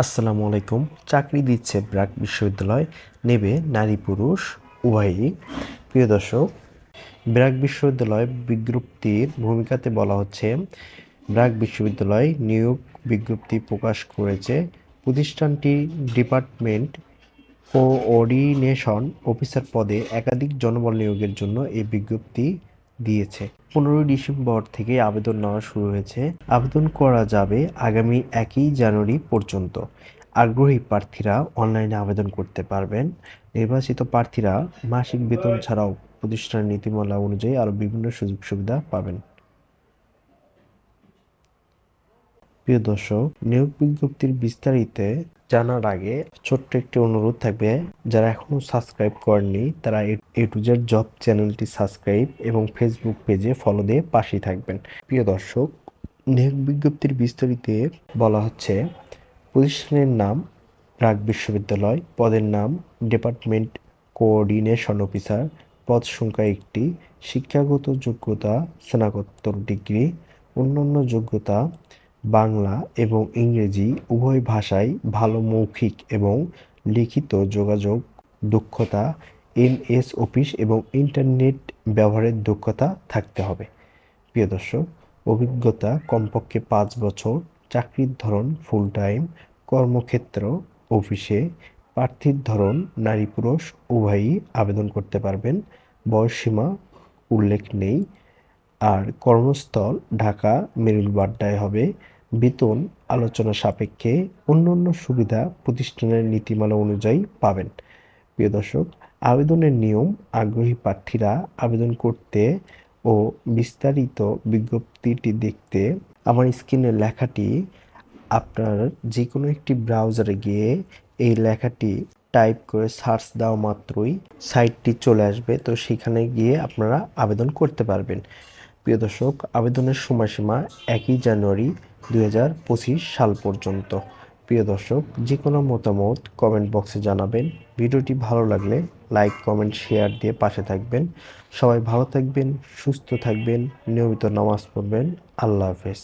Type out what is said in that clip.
আসসালামু আলাইকুম। চাকরি দিচ্ছে ব্র্যাক বিশ্ববিদ্যালয়, নেবে নারী পুরুষ উভয়ই। প্রিয় দর্শক, ব্র্যাক বিশ্ববিদ্যালয় বিজ্ঞপ্তির ভূমিকাতে বলা হচ্ছে, ব্র্যাক বিশ্ববিদ্যালয় নিয়োগ বিজ্ঞপ্তি প্রকাশ করেছে। প্রতিষ্ঠানটি ডিপার্টমেন্ট কোঅর্ডিনেশন অফিসার পদে একাধিক জনবল নিয়োগের জন্য এই বিজ্ঞপ্তি দিয়েছে। 15 ডিসেম্বর থেকে আবেদন নেওয়া শুরু হয়েছে। আবেদন করা যাবে আগামী 1 জানুয়ারি পর্যন্ত। আগ্রহী প্রার্থীরা অনলাইনে আবেদন করতে পারবেন। নির্বাচিত প্রার্থীরা মাসিক বেতন ছাড়াও প্রতিষ্ঠানের নীতিমালা অনুযায়ী আরও বিভিন্ন সুযোগ সুবিধা পাবেন। প্রিয় দর্শক, নিয়োগ বিজ্ঞপ্তির বিস্তারিত জানার আগে ছোট্ট একটি অনুরোধ থাকবে, যারা এখনো সাবস্ক্রাইব করেননি তারা এ টু জেড জব চ্যানেলটি সাবস্ক্রাইব এবং ফেসবুক পেজে ফলো দিয়ে পাশেই থাকবেন। প্রিয় দর্শক, নিয়োগ বিজ্ঞপ্তির বিস্তারিতে বলা হচ্ছে, প্রতিষ্ঠানের নাম ব্র্যাক বিশ্ববিদ্যালয়, পদের নাম ডিপার্টমেন্ট কোঅর্ডিনেশন অফিসার, পদ সংখ্যা 1টি, শিক্ষাগত যোগ্যতা স্নাতকোত্তর ডিগ্রি, অন্যান্য যোগ্যতা বাংলা এবং ইংরেজি উভয় ভাষায় ভালো মৌখিক এবং লিখিত যোগাযোগ দক্ষতা, এমএস অফিস এবং ইন্টারনেট ব্যবহারের দক্ষতা থাকতে হবে। প্রিয় দর্শক, অভিজ্ঞতা কমপক্ষে 5 বছর, চাকরির ধরন ফুল টাইম, কর্মক্ষেত্র অফিসে, প্রার্থীর ধরন নারী পুরুষ উভয়ই আবেদন করতে পারবেন। বয়সসীমা উল্লেখ নেই। আর কর্মস্থল ঢাকা মেরুলবাড্ডায় হবে। বেতন আলোচনা সাপেক্ষে, অন্যান্য সুবিধা প্রতিষ্ঠানের নীতিমালা অনুযায়ী পাবেন। প্রিয় দর্শক, আবেদনের নিয়ম, আগ্রহী প্রার্থীরা আবেদন করতে ও বিস্তারিত বিজ্ঞপ্তিটি দেখতে আমার স্ক্রিনের লেখাটি আপনার যে কোনো একটি ব্রাউজারে গিয়ে এই লেখাটি টাইপ করে সার্চ দেওয়া মাত্রই সাইটটি চলে আসবে, তো সেখানে গিয়ে আপনারা আবেদন করতে পারবেন। প্রিয় দর্শক, আবেদনের সময়সীমা 1 জানুয়ারি 2025 সাল পর্যন্ত। প্রিয় দর্শক, যে কোনো মতামত কমেন্ট বক্সে জানাবেন। ভিডিওটি ভালো লাগলে লাইক কমেন্ট শেয়ার দিয়ে পাশে থাকবেন। সবাই ভালো থাকবেন, সুস্থ থাকবেন, নিয়মিত নামাজ পড়বেন। আল্লাহ হাফেজ।